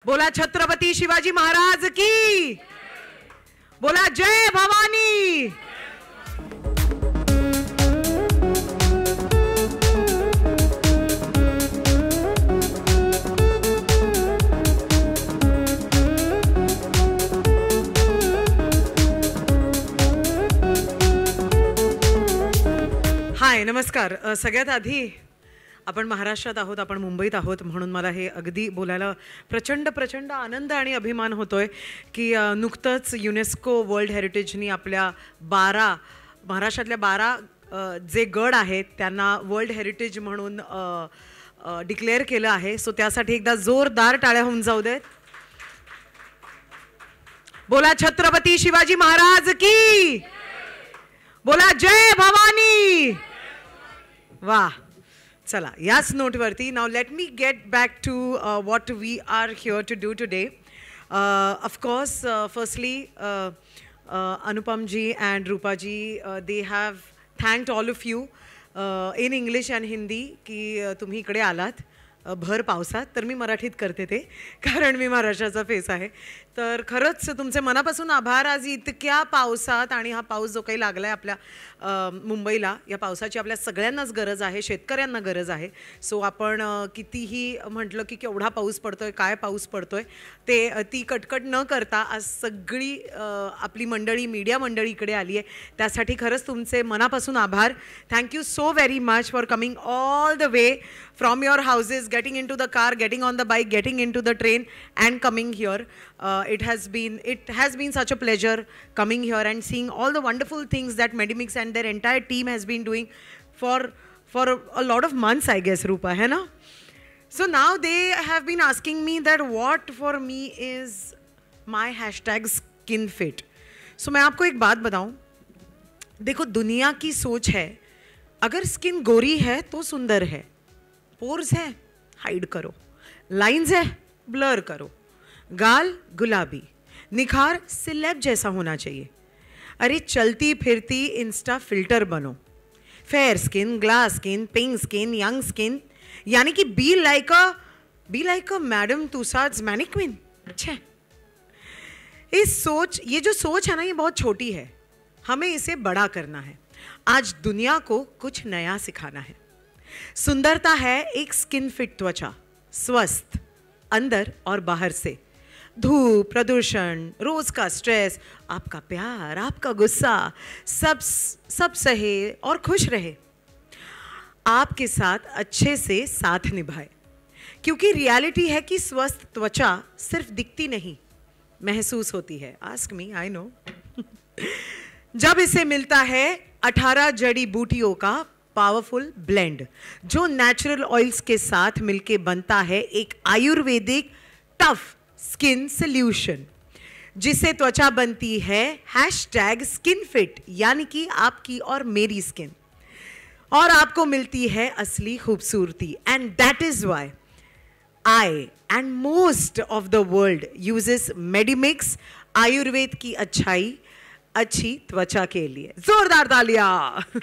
बोला छत्रपति शिवाजी महाराज की, बोला जय भवानी। हाय, नमस्कार। सगळ्यात आधी आपण महाराष्ट्रात आहोत, आपण मुंबईत आहोत, म्हणून मला हे अगदी बोलायला प्रचंड आनंद आणि अभिमान होतोय की नुकतंच युनेस्को वर्ल्ड हेरिटेजनी आपल्या महाराष्ट्रातल्या 12 जे गड आहेत त्यांना वर्ल्ड हेरिटेज म्हणून डिक्लेअर केलं आहे। सो त्यासाठी एकदा जोरदार टाळ्या होऊन जाऊ देत। बोला छत्रपती शिवाजी महाराज की, बोला जय भवानी। वाह, चला याच नोटवरती now let me get back to what we are here to do today. Of course firstly Anupam ji and Rupa ji they have thanked all of you in English and Hindi की तुम्ही इकडे आलात भर पावसात। तर मी मराठीत करते ते, कारण मी महाराष्ट्राचा फेस आहे। तर खरंच तुमचे मनापासून आभार। आज इतक्या पावसात, आणि हा पाऊस जो काही लागला आहे आपल्या मुंबईला, या पावसाची आपल्या सगळ्यांनाच गरज आहे, शेतकऱ्यांना गरज आहे। सो आपण कितीही म्हटलं की केवढा पाऊस पडतोय, काय पाऊस पडतोय, ते ती कटकट न करता आज सगळी आपली मंडळी, मीडिया मंडळी इकडे आली आहे, त्यासाठी खरंच तुमचे मनापासून आभार। Thank you so very much for coming all the way from your houses, getting into the car, getting on the bike, getting into the train and coming here. It has been such a pleasure coming here and seeing all the wonderful things that Medimix and their entire team has been doing for a lot of months, I guess, Rupa, hai na? So now they have been asking me that what for me is my hashtag skin fit. So मैं आपको एक बात बताऊं, देखो दुनिया की सोच है अगर स्किन गोरी है तो सुंदर है, पोर्स है हाइड करो, लाइंस है ब्लर करो, गाल गुलाबी, निखार सिलेब जैसा होना चाहिए। अरे चलती फिरती इंस्टा फिल्टर बनो, fair skin, glass skin, pink skin, young skin, यानी कि be like a Madame Tussauds mannequin. अच्छा, ये जो सोच है ना, ये बहुत छोटी है, हमें इसे बड़ा करना है। आज दुनिया को कुछ नया सिखाना है। सुंदरता है एक स्किन फिट त्वचा, स्वस्थ अंदर और बाहर से। धूप, प्रदूषण, रोज का स्ट्रेस, आपका प्यार, आपका गुस्सा, सब सहे और खुश रहे, आपके साथ अच्छे से साथ निभाए। क्योंकि रियलिटी है कि स्वस्थ त्वचा सिर्फ दिखती नहीं, महसूस होती है। Ask me, I know. जब इसे मिलता है 18 जड़ी बूटियों का पावरफुल ब्लेंड, जो नेचुरल ऑयल्स के साथ मिलके बनता है एक आयुर्वेदिक टफ स्किन सॉल्यूशन, जिससे त्वचा बनती है हैशटैग स्किन फिट, यानी कि आपकी और मेरी स्किन, और आपको मिलती है असली खूबसूरती। And that is why I and most of the world uses Medimix, Ayurveda की अच्छाई अच्छी त्वचा के लिए। जोरदार तालियां।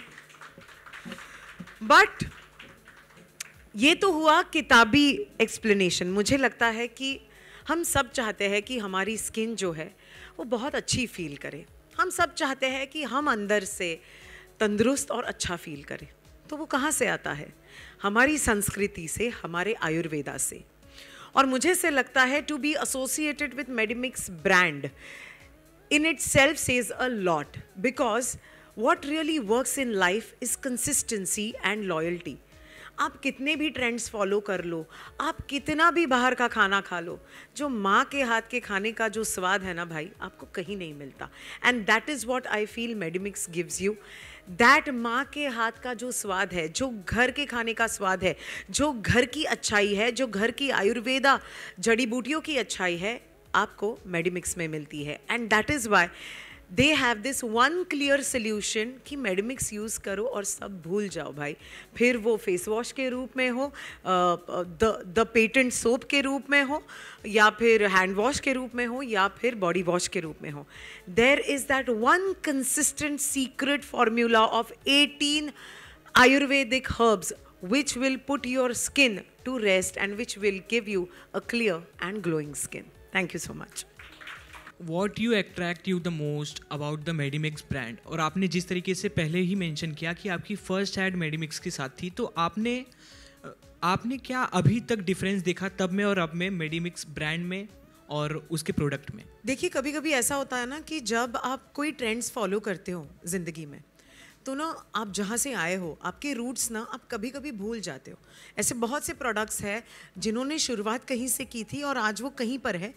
बट ये तो हुआ किताबी एक्सप्लेनेशन। मुझे लगता है कि हम सब चाहते हैं कि हमारी स्किन जो है वो बहुत अच्छी फील करे। हम सब चाहते हैं कि हम अंदर से तंदुरुस्त और अच्छा फील करें। तो वो कहाँ से आता है? हमारी संस्कृति से, हमारे आयुर्वेदा से। और मुझे से लगता है to be associated with Medimix brand in itself says a lot, because what really works in life is consistency and loyalty. आप कितने भी ट्रेंड्स फॉलो कर लो, आप कितना भी बाहर का खाना खा लो, जो माँ के हाथ के खाने का जो स्वाद है ना भाई, आपको कहीं नहीं मिलता। And that is what I feel Medimix gives you, that माँ के हाथ का जो स्वाद है, जो घर के खाने का स्वाद है, जो घर की अच्छाई है, जो घर की आयुर्वेदा जड़ी बूटियों की अच्छाई है, आपको मेडिमिक्स में मिलती है। And that is why they have this one clear solution कि मेडिमिक्स यूज़ करो और सब भूल जाओ भाई। फिर वो फेस वॉश के रूप में हो, द पेटेंट सोप के रूप में हो, या फिर हैंड वॉश के रूप में हो, या फिर बॉडी वॉश के रूप में हो। There is that one consistent secret formula of 18 Ayurvedic herbs which will put your skin to rest and which will give you a clear and glowing skin. Thank you so much. What you attract you the most about the Medimix brand? और आपने जिस तरीके से पहले ही mention किया कि आपकी first aid Medimix के साथ थी, तो आपने क्या अभी तक डिफरेंस देखा तब में और अब में Medimix ब्रांड में और उसके प्रोडक्ट में? देखिए, कभी कभी ऐसा होता है ना कि जब आप कोई ट्रेंड्स फॉलो करते हो ज़िंदगी में, तो ना आप जहाँ से आए हो, आपके रूट्स ना आप कभी कभी भूल जाते हो. ऐसे बहुत से प्रोडक्ट्स हैं जिन्होंने शुरुआत कहीं से की थी और आज वो कहीं पर है,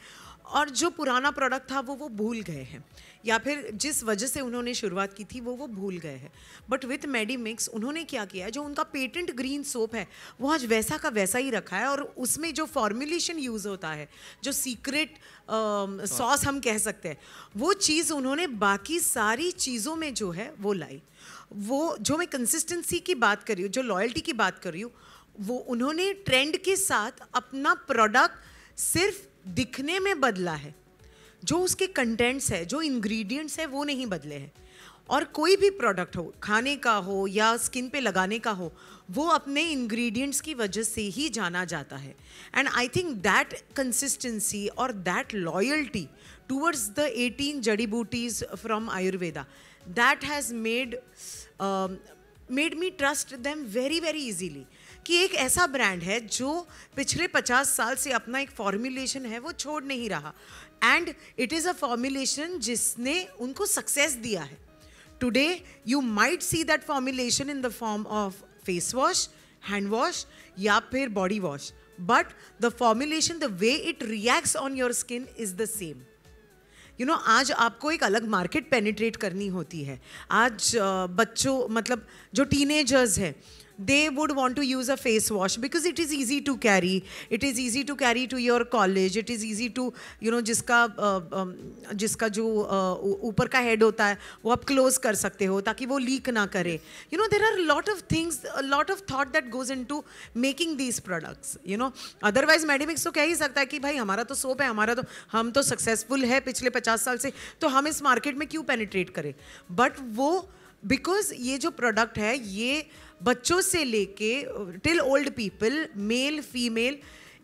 और जो पुराना प्रोडक्ट था वो भूल गए हैं, या फिर जिस वजह से उन्होंने शुरुआत की थी वो भूल गए हैं. बट विथ मेडिमिक्स उन्होंने क्या किया है, जो उनका पेटेंट ग्रीन सोप है वो आज वैसा का वैसा ही रखा है, और उसमें जो फॉर्मुलेशन यूज़ होता है, जो सीक्रेट सॉस हम कह सकते हैं, वो चीज़ उन्होंने बाकी सारी चीज़ों में जो है वो लाई. वो जो मैं कंसिस्टेंसी की बात कर रही हूँ, जो लॉयल्टी की बात कर रही हूँ, वो उन्होंने ट्रेंड के साथ अपना प्रोडक्ट सिर्फ दिखने में बदला है. जो उसके कंटेंट्स है, जो इंग्रेडिएंट्स है, वो नहीं बदले हैं. और कोई भी प्रोडक्ट हो, खाने का हो या स्किन पे लगाने का हो, वो अपने इंग्रेडिएंट्स की वजह से ही जाना जाता है. And I think that consistency और दैट लॉयल्टी टूवर्ड्स द 18 जड़ी booties from Ayurveda, that has made me trust them very very easily. कि एक ऐसा ब्रांड है जो पिछले 50 साल से अपना एक फॉर्मुलेशन है वो छोड़ नहीं रहा, and it is a formulation जिसने उनको सक्सेस दिया है. Today you might see that formulation in the form of face wash, hand wash या फिर body wash, but the formulation, the way it reacts on your skin is the same. You know, आज आपको एक अलग market penetrate करनी होती है. आज बच्चों, मतलब जो टीनेजर्स हैं, they would want to use a face wash because it is easy to carry. It is easy to carry to your college. It is easy to, you know, जिसका जो ऊपर का हेड होता है वो आप क्लोज कर सकते हो ताकि वो लीक ना करे. You know, there are a lot of things, a lot of thought that goes into making these products. You know, otherwise Medimix तो कह ही सकता है कि भाई हमारा तो सोप है, हम तो सक्सेसफुल है पिछले 50 साल से, तो हम इस मार्केट में क्यों पेनिट्रेट करें. बट वो बिकॉज ये जो प्रोडक्ट है ये बच्चों से लेके till old people, male female,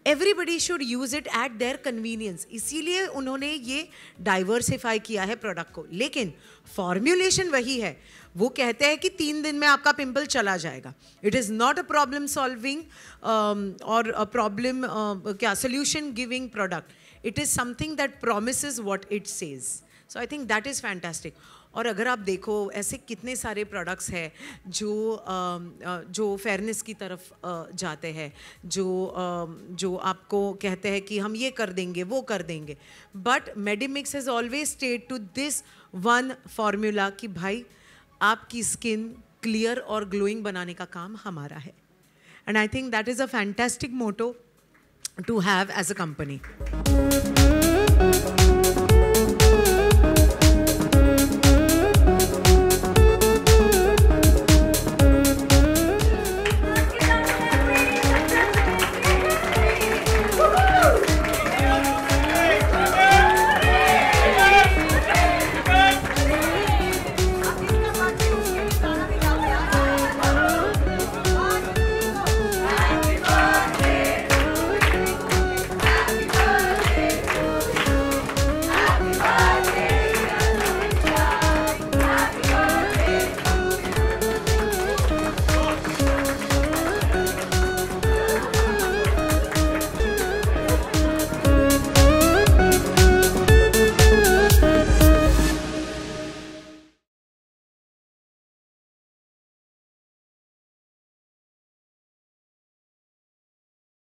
everybody should use it at their convenience. इसीलिए उन्होंने ये डाइवर्सिफाई किया है प्रोडक्ट को. लेकिन फॉर्म्यूलेशन वही है. वो कहते हैं कि 3 दिन में आपका पिंपल चला जाएगा. It is not a problem solving और अ प्रॉब्लम क्या solution giving product. It is something that promises what it says. So I think that is fantastic. और अगर आप देखो ऐसे कितने सारे प्रोडक्ट्स हैं जो फेयरनेस की तरफ जाते हैं, जो आपको कहते हैं कि हम ये कर देंगे वो कर देंगे. But Medimix has always stayed to this one formula कि भाई आपकी स्किन क्लियर और ग्लोइंग बनाने का काम हमारा है. And I think that is a fantastic motto to have as a company.